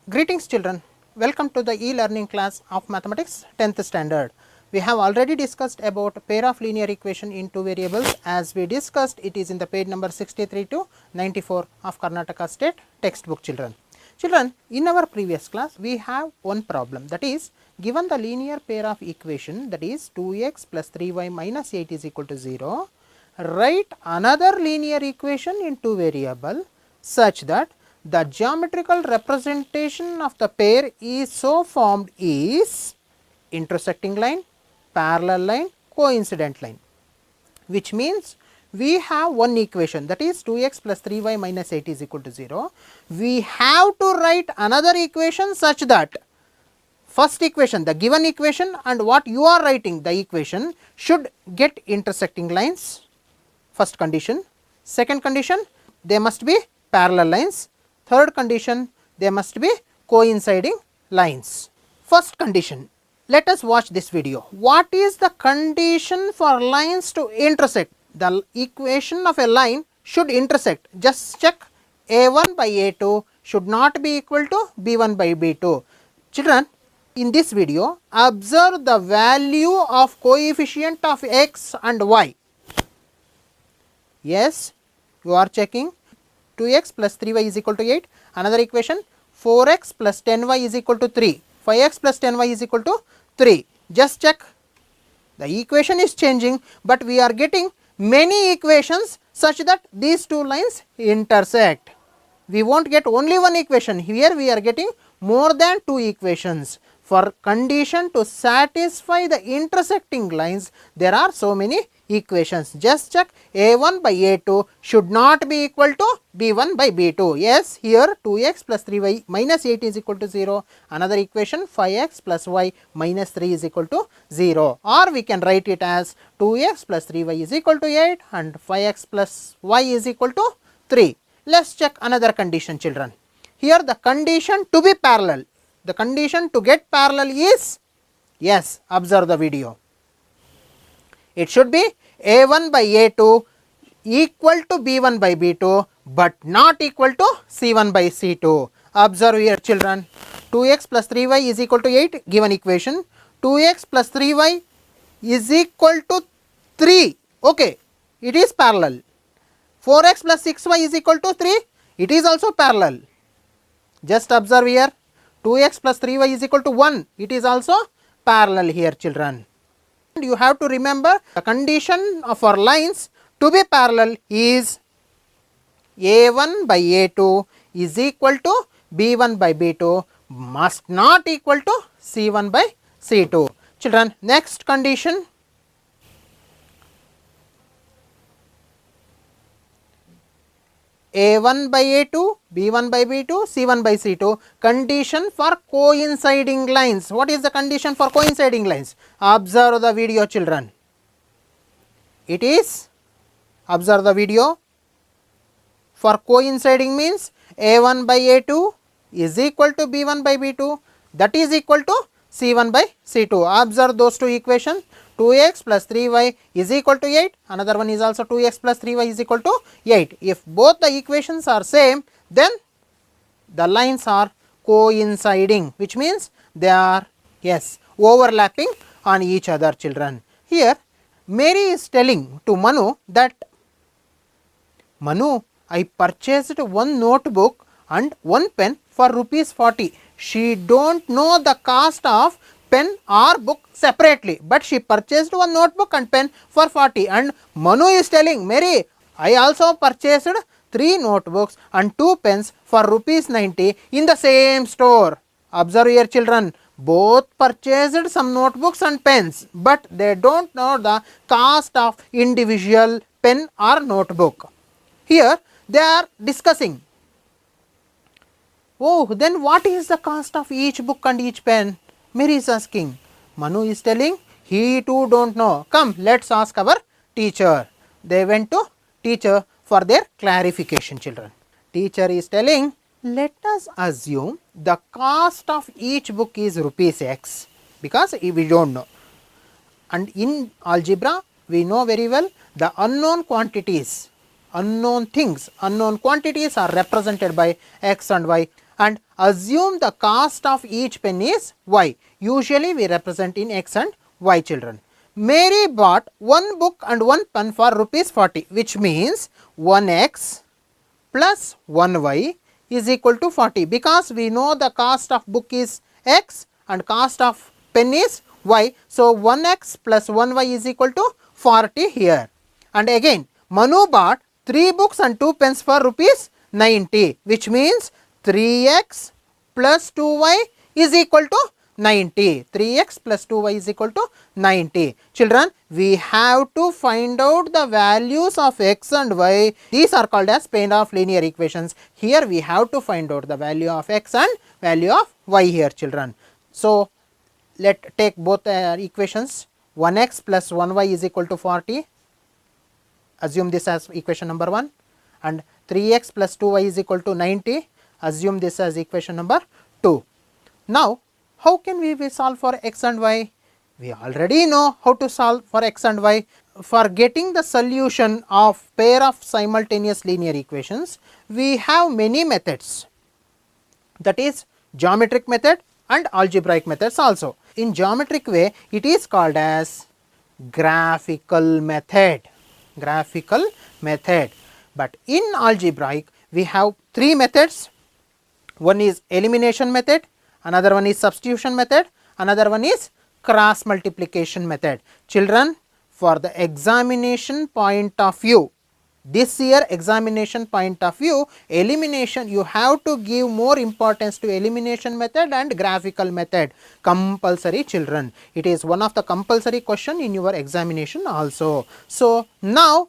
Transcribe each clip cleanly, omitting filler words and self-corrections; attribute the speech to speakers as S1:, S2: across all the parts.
S1: Greetings children, welcome to the e-learning class of mathematics 10th standard. We have already discussed about pair of linear equation in two variables. As we discussed, it is in the page number 63 to 94 of Karnataka State textbook children. Children, in our previous class we have one problem, that is given the linear pair of equation, that is 2x plus 3y minus 8 is equal to 0, write another linear equation in two variable such that the geometrical representation of the pair is so formed is intersecting line, parallel line, coincident line, which means we have one equation, that is 2x plus 3y minus 8 is equal to 0. We have to write another equation such that first equation, the given equation, and what you are writing, the equation, should get intersecting lines, first condition. Second condition, they must be parallel lines. Third condition, they must be coinciding lines. First condition, let us watch this video. What is the condition for lines to intersect? The equation of a line should intersect. Just check, a1 by a2 should not be equal to b1 by b2. Children, in this video, observe the value of coefficient of x and y. Yes, you are checking 2x plus 3y is equal to 8. Another equation, 4x plus 10y is equal to 3. 5x plus 10y is equal to 3. Just check, the equation is changing, but we are getting many equations such that these two lines intersect. We won't get only one equation, here we are getting more than two equations. For condition to satisfy the intersecting lines, there are so many equations. Just check, a1 by a2 should not be equal to b1 by b2. Yes, here 2x plus 3y minus 8 is equal to 0. Another equation, 5x plus y minus 3 is equal to 0. Or we can write it as 2x plus 3y is equal to 8 and 5x plus y is equal to 3. Let's check another condition children. Here the condition to be parallel, the condition to get parallel is, yes, observe the video. It should be a1 by a2 equal to b1 by b2 but not equal to c1 by c2. Observe here children, 2x plus 3y is equal to 8, given equation, 2x plus 3y is equal to 3, okay, it is parallel. 4x plus 6y is equal to 3, it is also parallel. Just observe here, 2x plus 3y is equal to 1, it is also parallel here children. And you have to remember the condition of our lines to be parallel is a1 by a2 is equal to b1 by b2 must not equal to c1 by c2. Children, next condition, a1 by a2, b1 by b2, c1 by c2, condition for coinciding lines. What is the condition for coinciding lines? Observe the video children. It is, observe the video, for coinciding means a1 by a2 is equal to b1 by b2, that is equal to c1 by c2. Observe those two equations. 2x plus 3y is equal to 8, another one is also 2x plus 3y is equal to 8. If both the equations are same, then the lines are coinciding, which means they are, yes, overlapping on each other children. Here Mary is telling to Manu that, Manu, I purchased one notebook and one pen for rupees 40. She don't know the cost of pen or book separately, but she purchased one notebook and pen for 40, and Manu is telling, Mary, I also purchased 3 notebooks and 2 pens for rupees 90 in the same store. Observe here children, both purchased some notebooks and pens, but they don't know the cost of individual pen or notebook. Here they are discussing, oh, then what is the cost of each book and each pen? Mary is asking. Manu is telling, he too don't know. Come, let's ask our teacher. They went to teacher for their clarification children. Teacher is telling, let us assume the cost of each book is rupees x, because we don't know. And in algebra we know very well the unknown quantities, unknown things, unknown quantities are represented by x and y. and assume the cost of each pen is y. Usually we represent in x and y, children. Mary bought one book and one pen for rupees 40, which means 1x plus 1y is equal to 40, because we know the cost of book is x and cost of pen is y. So, 1x plus 1y is equal to 40 here. And again, Manu bought 3 books and 2 pens for rupees 90, which means 3x plus 2y is equal to 90. 3x plus 2y is equal to 90. Children, we have to find out the values of x and y. These are called as pair of linear equations. Here we have to find out the value of x and value of y here, children. So, let take both equations. 1x plus 1y is equal to 40. Assume this as equation number 1, and 3x plus 2y is equal to 90. Assume this as equation number 2. Now, how can we solve for x and y? We already know how to solve for x and y. For getting the solution of pair of simultaneous linear equations, we have many methods, that is geometric method and algebraic methods also. In geometric way, it is called as graphical method. But in algebraic, we have 3 methods. One is elimination method, another one is substitution method, another one is cross multiplication method. Children, for the examination point of view, this year examination point of view, elimination, you have to give more importance to elimination method and graphical method. Compulsory, children. It is one of the compulsory question in your examination also. So, now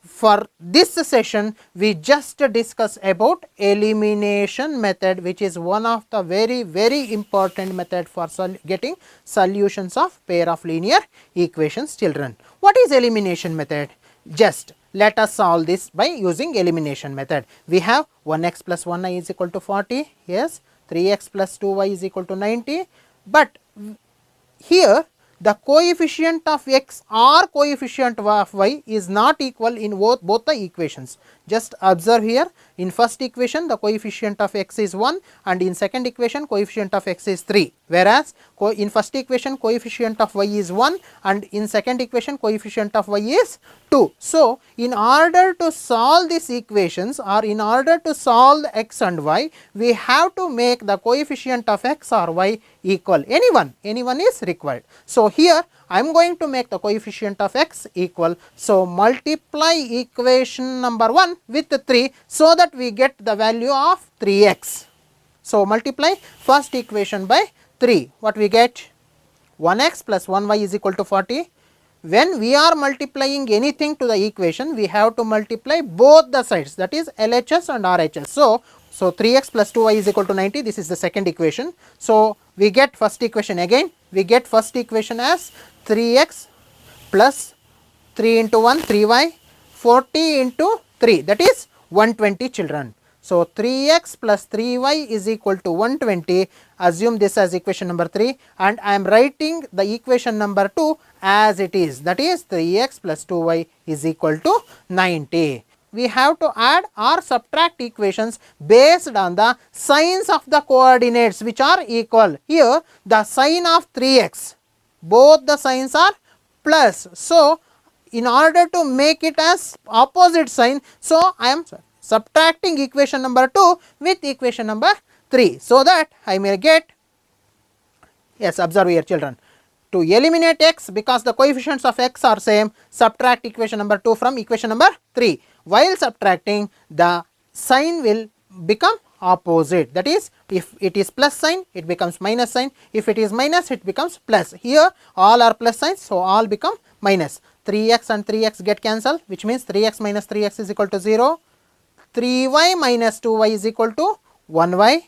S1: for this session, we just discuss about elimination method, which is one of the very important method for getting solutions of pair of linear equations, children. What is elimination method? Just let us solve this by using elimination method. We have 1x plus 1y is equal to 40, yes, 3x plus 2y is equal to 90, but here the coefficient of x or coefficient of y is not equal in both the equations. Just observe here, in first equation the coefficient of x is 1 and in second equation coefficient of x is 3, whereas in first equation coefficient of y is 1 and in second equation coefficient of y is 2. So, in order to solve these equations or in order to solve x and y, we have to make the coefficient of x or y equal. Anyone is required. So, here I am going to make the coefficient of x equal. So, multiply equation number 1 with 3 so that we get the value of 3x. So, multiply first equation by 3. What we get? 1x plus 1y is equal to 40. When we are multiplying anything to the equation, we have to multiply both the sides, that is LHS and RHS. So, 3x plus 2y is equal to 90, this is the second equation. So, we get first equation again, we get first equation as 3x plus 3 into 1, 3y, 40 into 3, that is 120, children. So, 3x plus 3y is equal to 120, assume this as equation number 3, and I am writing the equation number 2 as it is, that is 3x plus 2y is equal to 90. We have to add or subtract equations based on the signs of the coordinates which are equal. Here the sign of 3x, both the signs are plus. So, in order to make it as opposite sign, so I am subtracting equation number 2 with equation number 3, so that I may get, yes, observe here, children. To eliminate x, because the coefficients of x are same, subtract equation number 2 from equation number 3. While subtracting, the sign will become opposite, that is, if it is plus sign, it becomes minus sign, if it is minus, it becomes plus. Here all are plus signs, so all become minus. 3x and 3x get cancelled, which means 3x minus 3x is equal to 0. 3y minus 2y is equal to 1y.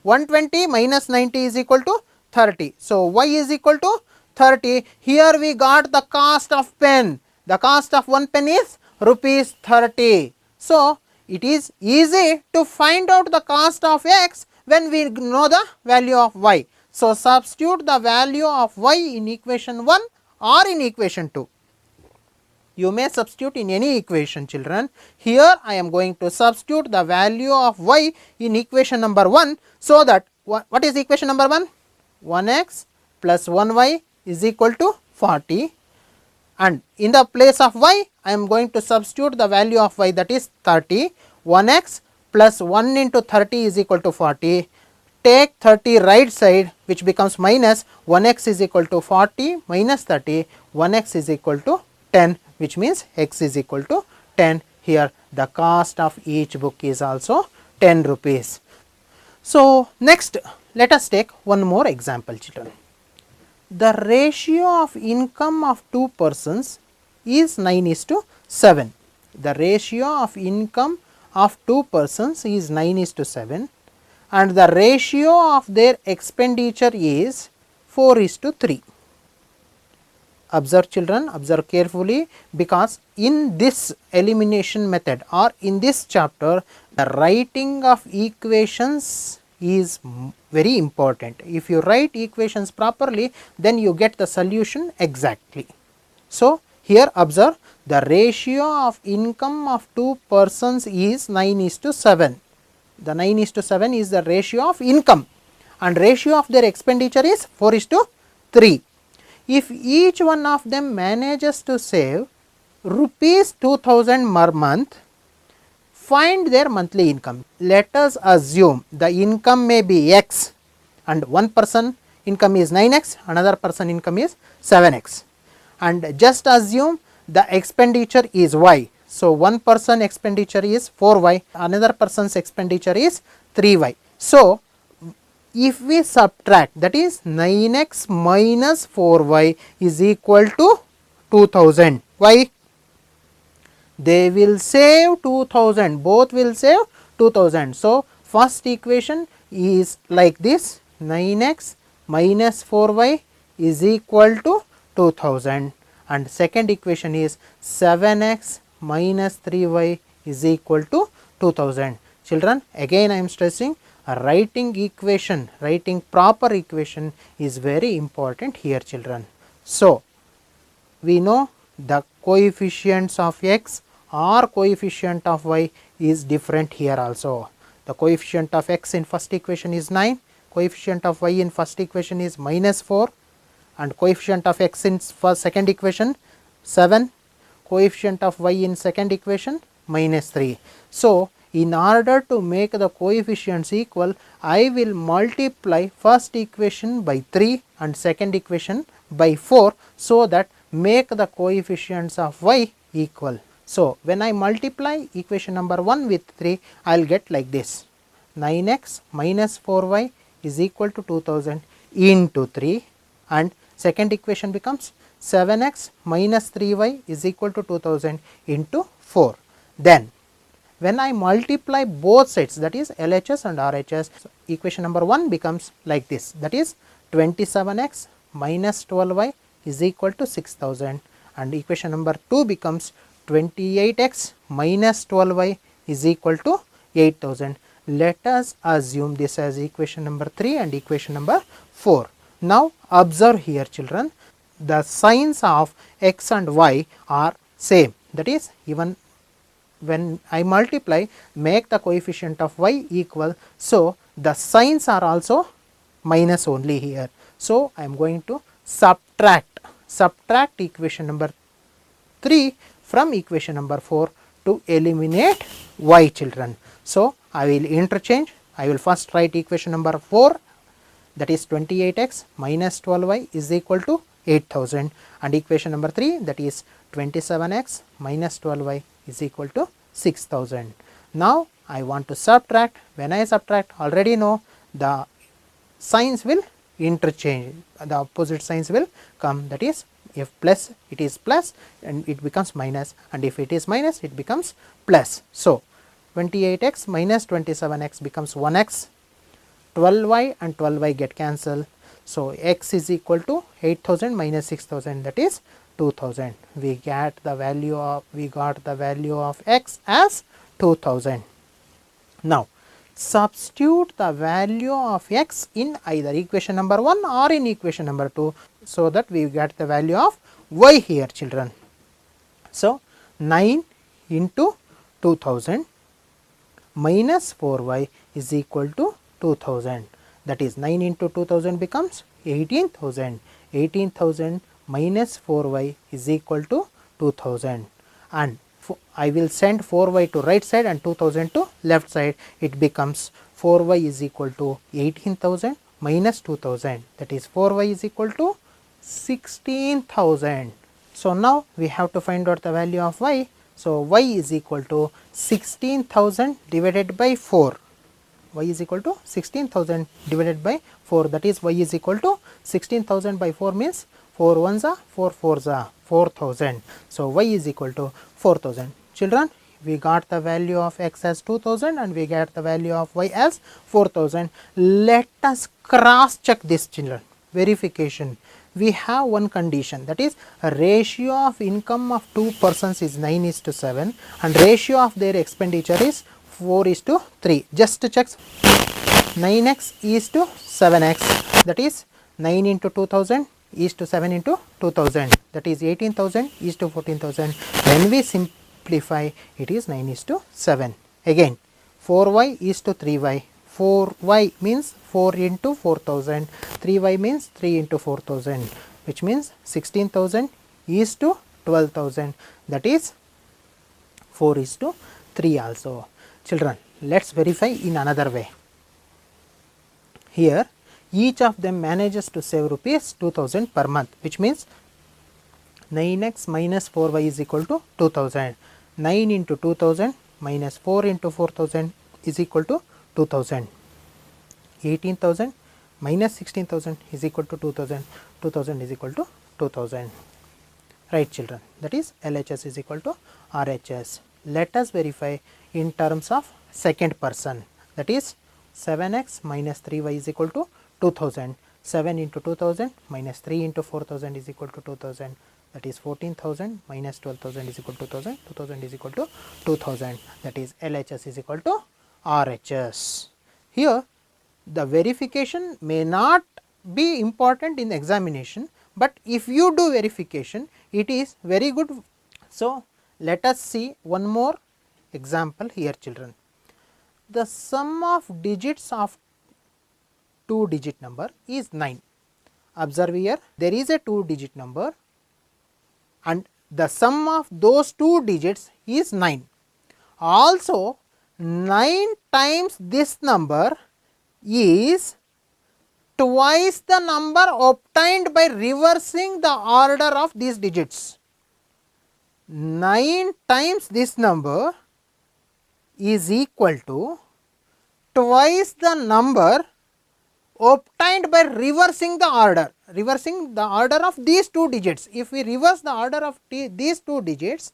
S1: 120 minus 90 is equal to 30. So, y is equal to 30. Here we got the cost of pen. The cost of one pen is rupees 30. So, it is easy to find out the cost of x when we know the value of y. So, substitute the value of y in equation 1 or in equation 2. You may substitute in any equation, children. Here I am going to substitute the value of y in equation number 1, so that what is equation number 1? 1x plus 1y is equal to 40, and in the place of y I am going to substitute the value of y, that is 30. 1x plus 1 into 30 is equal to 40. Take 30 right side, which becomes minus 1x is equal to 40 minus 30, 1x is equal to 10, which means x is equal to 10. Here the cost of each book is also 10 rupees. So next let us take one more example, children. The ratio of income of two persons is 9:7. The ratio of income of two persons is 9:7, and the ratio of their expenditure is 4:3. Observe, children, observe carefully, because in this elimination method or in this chapter, the writing of equations is very important. If you write equations properly, then you get the solution exactly. So here observe, the ratio of income of two persons is 9:7. The 9:7 is the ratio of income, and ratio of their expenditure is 4:3. If each one of them manages to save rupees 2000 per month, find their monthly income. Let us assume the income may be x, and one person income is 9x, another person income is 7x, and just assume the expenditure is y. So one person expenditure is 4y, another person's expenditure is 3y. So if we subtract, that is 9x minus 4y is equal to 2000. Why? They will save 2000, both will save 2000. So first equation is like this, 9x minus 4y is equal to 2000, and second equation is 7x minus 3y is equal to 2000. Children, again I am stressing, writing equation, writing proper equation is very important here, children. So we know the coefficients of x or coefficient of y is different here also. The coefficient of x in first equation is 9, coefficient of y in first equation is minus 4, and coefficient of x in second equation 7, coefficient of y in second equation minus 3. So in order to make the coefficients equal, I will multiply first equation by 3 and second equation by 4, so that make the coefficients of y equal. So when I multiply equation number 1 with 3, I will get like this, 9x minus 4y is equal to 2000 into 3, and second equation becomes 7x minus 3y is equal to 2000 into 4. Then when I multiply both sides, that is LHS and RHS, equation number 1 becomes like this, that is 27x minus 12y is equal to 6000, and equation number 2 becomes 28x minus 12y is equal to 8000. Let us assume this as equation number 3 and equation number 4. Now observe here, children, the signs of x and y are same, that is even when I multiply, make the coefficient of y equal, so the signs are also minus only here. So I am going to subtract equation number 3 from equation number 4 to eliminate y, children. So I will interchange. I will first write equation number 4, that is 28x minus 12y is equal to 8000, and equation number 3, that is 27x minus 12y is equal to 6000. Now I want to subtract. When I subtract, already know the signs will interchange, the opposite signs will come, that is if plus it is plus and it becomes minus, and if it is minus it becomes plus. So 28x minus 27x becomes 1x, 12y and 12y get cancelled. So x is equal to 8000 minus 6000, that is 2000. We got the value of x as 2000. Now substitute the value of x in either equation number 1 or in equation number 2, so that we get the value of y here, children. So 9 into 2000 minus 4y is equal to 2000. That is 9 into 2000 becomes 18,000. 18,000 minus 4y is equal to 2000, and I will send 4y to right side and 2000 to left side. It becomes 4y is equal to 18,000 minus 2000, that is 4y is equal to 16,000. So now we have to find out the value of y. So y is equal to 16,000 divided by 4. Y is equal to 16,000 divided by 4, that is y is equal to 16,000 by 4 means 4 ones are 4 fours are 4,000. So y is equal to 4,000. Children, we got the value of x as 2000 and we get the value of y as 4,000. Let us cross check this, children. Verification. We have one condition, that is a ratio of income of two persons is 9:7 and ratio of their expenditure is 4:3. Just check. 9x is to 7x, that is 9 into 2000 is to 7 into 2000, that is 18,000 is to 14,000. When we simplify, it is 9:7. Again 4y is to 3y. 4y means 4 into 4,000, 3y means 3 into 4,000, which means 16,000 is to 12,000, that is 4:3 also. Children, let us verify in another way. Here each of them manages to save rupees 2000 per month, which means 9x minus 4y is equal to 2000. 9 into 2000 minus 4 into 4000 is equal to 2000. 18,000 minus 16,000 is equal to 2000. 2000 is equal to 2000. Right, children, that is LHS is equal to RHS. Let us verify in terms of second person, that is 7x minus 3y is equal to 2000. 7 into 2000 minus 3 into 4000 is equal to 2000, that is 14,000 minus 12,000 is equal to 2000. 2000 is equal to 2000, that is LHS is equal to RHS. Here the verification may not be important in examination, but if you do verification, it is very good. So let us see one more example here, children. The sum of digits of 2-digit number is 9. Observe here, there is a 2-digit number and the sum of those 2 digits is 9. Also 9 times this number is twice the number obtained by reversing the order of these digits. 9 times this number is equal to twice the number obtained by reversing the order of these 2 digits. If we reverse the order of these 2 digits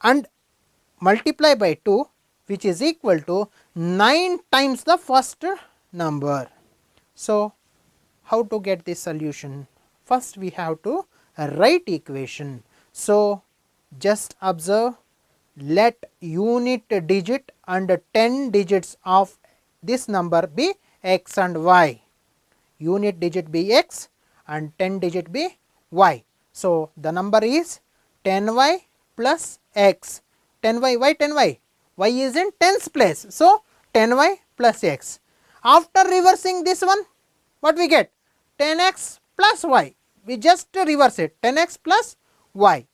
S1: and multiply by 2, which is equal to 9 times the first number. So how to get this solution? First we have to write equation. So just observe, let unit digit and 10 digits of this number be x and y. Unit digit be x and 10 digit be y. So the number is 10y plus x. 10y, why 10y? Y is in tens place. So 10y plus x. After reversing this one, what we get? 10x plus y. We just reverse it, 10x plus y.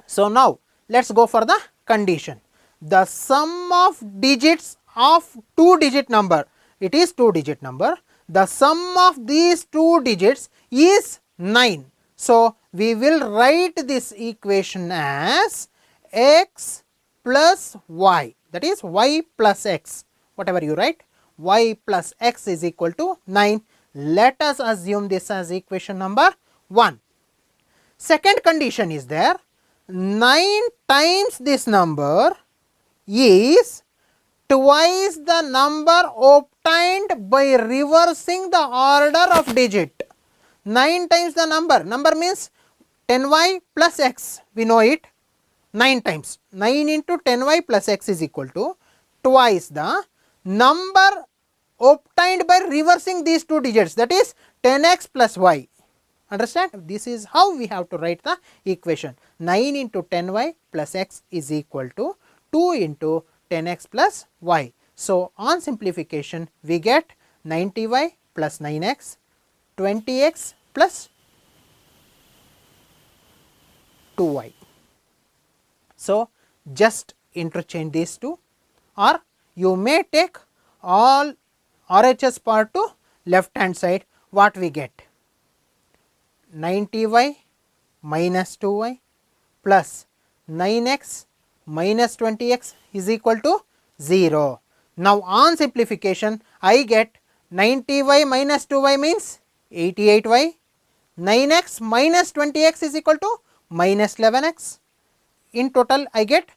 S1: So now let us go for the condition. The sum of digits of 2-digit number, it is 2-digit number. The sum of these 2 digits is 9. So we will write this equation as x plus y, that is y plus x, whatever you write, y plus x is equal to 9. Let us assume this as equation number 1. Second condition is there, 9 times this number is twice the number obtained by reversing the order of digit. 9 times the number means 10y plus x, we know it, 9 times, 9 into 10y plus x is equal to twice the number obtained by reversing these 2 digits, that is 10x plus y. Understand? This is how we have to write the equation. 9 into 10y plus x is equal to 2 into 10x plus y. So, on simplification we get 90y plus 9x, 20x plus 2y. So, just interchange these two, or you may take all RHS part to left hand side. What we get? 90y minus 2y plus 9x minus 20x is equal to 0. Now, on simplification I get 90y minus 2y means 88y, 9x minus 20x is equal to minus 11x. In total I get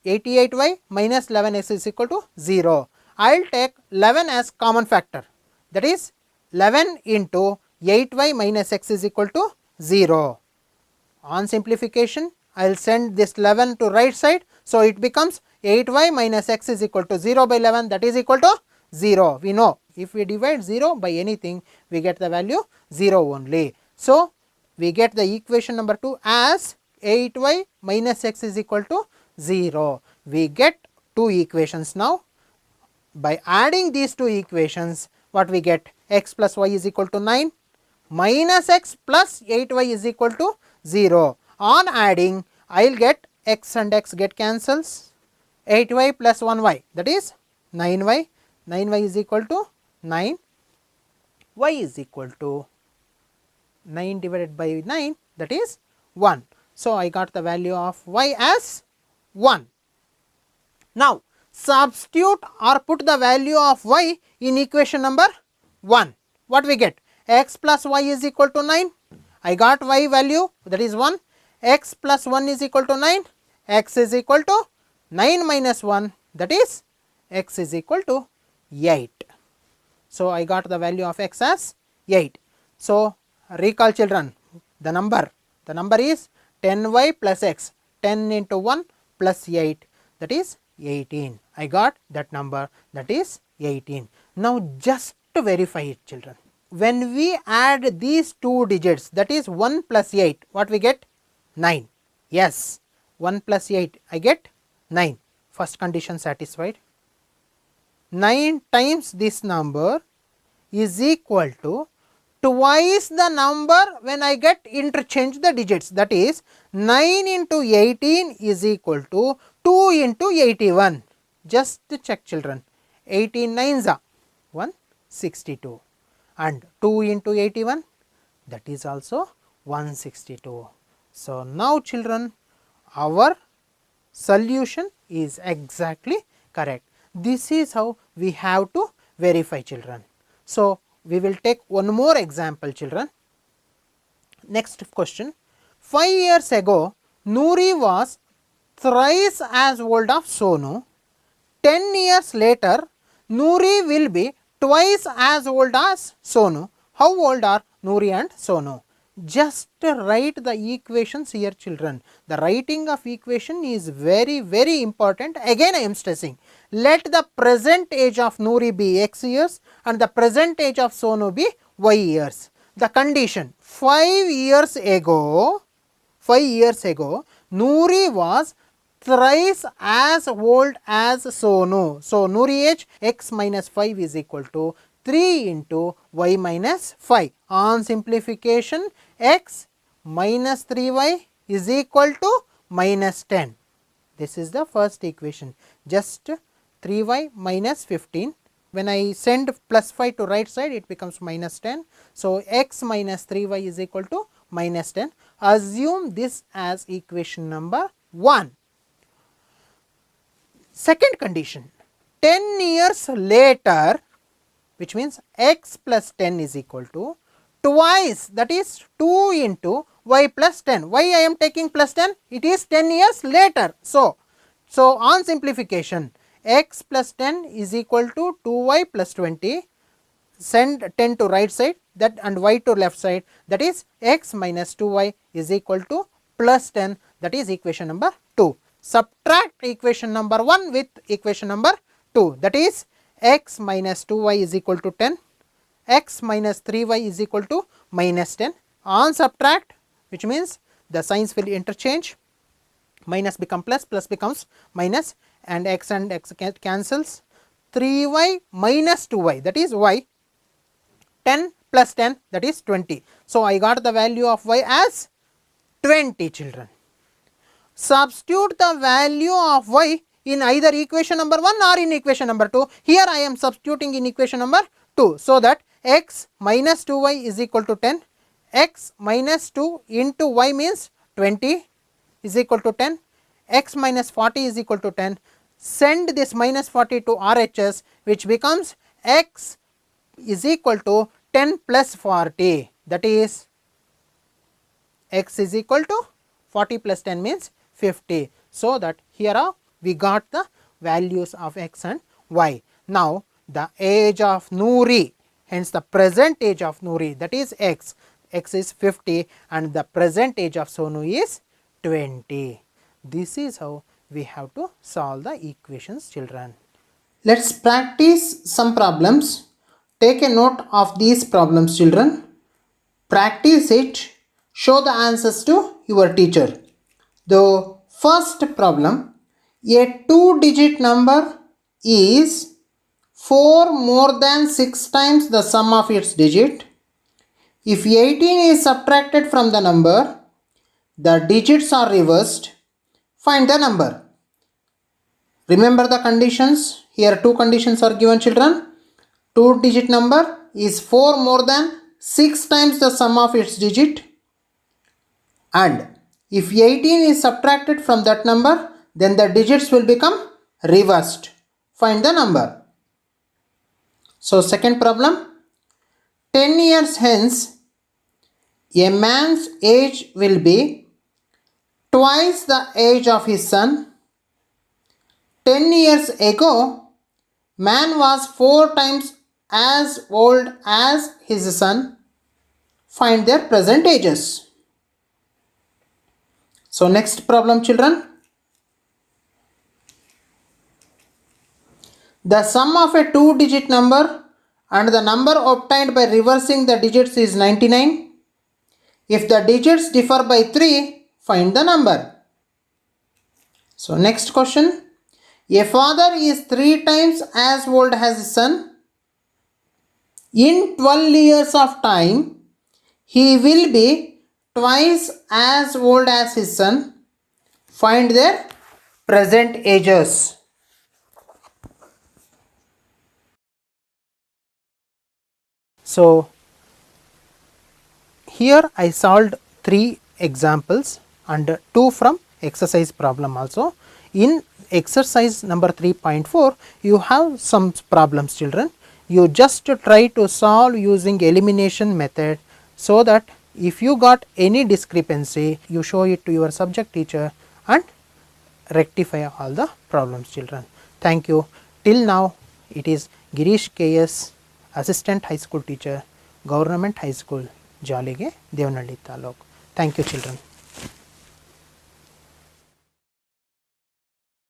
S1: 88y minus 11x is equal to 0. I will take 11 as common factor, that is 11 into 8y minus x is equal to 0. On simplification I will send this 11 to right side. So, it becomes 8y minus x is equal to 0 by 11, that is equal to 0. We know if we divide 0 by anything we get the value 0 only. So, we get the equation number 2 as 8y minus x is equal to 0. We get two equations now. By adding these two equations, what we get? X plus y is equal to 9 minus x plus 8y is equal to 0. On adding, I will get x and x get cancels, 8y plus 1y, that is 9y, 9y is equal to 9, y is equal to 9 divided by 9, that is 1. So, I got the value of y as 1. Now, substitute or put the value of y in equation number 1. What we get? X plus y is equal to 9. I got y value, that is 1. X plus 1 is equal to 9. X is equal to 9 minus 1, that is x is equal to 8. So, I got the value of x as 8. So, recall children, the number is 10y plus x, 10 into 1 plus 8, that is 18. I got that number, that is 18. Now, just to verify it children, when we add these two digits, that is 1 plus 8, what we get? 9. Yes, 1 plus 8 I get 9. First condition satisfied. 9 times this number is equal to twice the number when I get interchange the digits, that is 9 into 18 is equal to 2 into 81. Just check children, 18 nines are 162 and 2 into 81, that is also 162. So, now children, our solution is exactly correct. This is how we have to verify children. So, we will take one more example children. Next question, 5 years ago Noori was thrice as old of Sonu. 10 years later Noori will be twice as old as Sonu. How old are Noori and Sonu? Just write the equations here children. The writing of equation is very important. Again I am stressing, let the present age of Noori be x years and the present age of Sonu be y years. The condition, 5 years ago Noori was thrice as old as Sonu. So, Noori age x minus 5 is equal to 3 into y minus 5. On simplification, x minus 3y is equal to minus 10. This is the first equation. Just 3y minus 15. When I send plus 5 to right side, it becomes minus 10. So, x minus 3y is equal to minus 10. Assume this as equation number 1. Second condition, 10 years later, which means x plus 10 is equal to twice, that is 2 into y plus 10. Why I am taking plus 10? It is 10 years later. So, on simplification, x plus 10 is equal to 2y plus 20. Send 10 to right side, that and y to left side, that is x minus 2y is equal to plus 10, that is equation number 2. Subtract equation number 1 with equation number 2, that is x minus 2y is equal to 10, x minus 3y is equal to minus 10. on subtract, which means the signs will interchange, minus become plus, plus becomes minus, and x cancels, 3y minus 2y, that is y, 10 plus 10, that is 20. So, I got the value of y as 20 children. Substitute the value of y in either equation number 1 or in equation number 2. Here I am substituting in equation number 2. So, that x minus 2y is equal to 10, x minus 2 into y means 20 is equal to 10, x minus 40 is equal to 10. Send this minus 40 to RHS, which becomes x is equal to 10 plus 40, that is x is equal to 40 plus 10 means 50. So, that here we got the values of x and y. Now, the age of Noori, hence the present age of Noori, that is x is 50 and the present age of Sonu is 20. This is how we have to solve the equations, children. Let us practice some problems. Take a note of these problems, children. Practice it. Show the answers to your teacher. The first problem, a 2-digit number is 4 more than 6 times the sum of its digit. If 18 is subtracted from the number, the digits are reversed. Find the number. Remember the conditions. Here 2 conditions are given, children. 2-digit number is 4 more than 6 times the sum of its digit, and if 18 is subtracted from that number, then the digits will become reversed. Find the number. So, second problem, 10 years hence, a man's age will be twice the age of his son. 10 years ago, man was 4 times as old as his son. Find their present ages. So, next problem, children. The sum of a 2-digit number and the number obtained by reversing the digits is 99. If the digits differ by 3, find the number. So, next question. A father is 3 times as old as his son. In 12 years of time, he will be twice as old as his son. Find their present ages. So, here I solved 3 examples and 2 from exercise problem also. In exercise number 3.4, you have some problems, children. You just try to solve using elimination method, so that if you got any discrepancy, you show it to your subject teacher and rectify all the problems, children. Thank you. Till now, it is Girish KS, Assistant High School Teacher, Government High School, Jalige, Devanahalli Taluk. Thank you, children.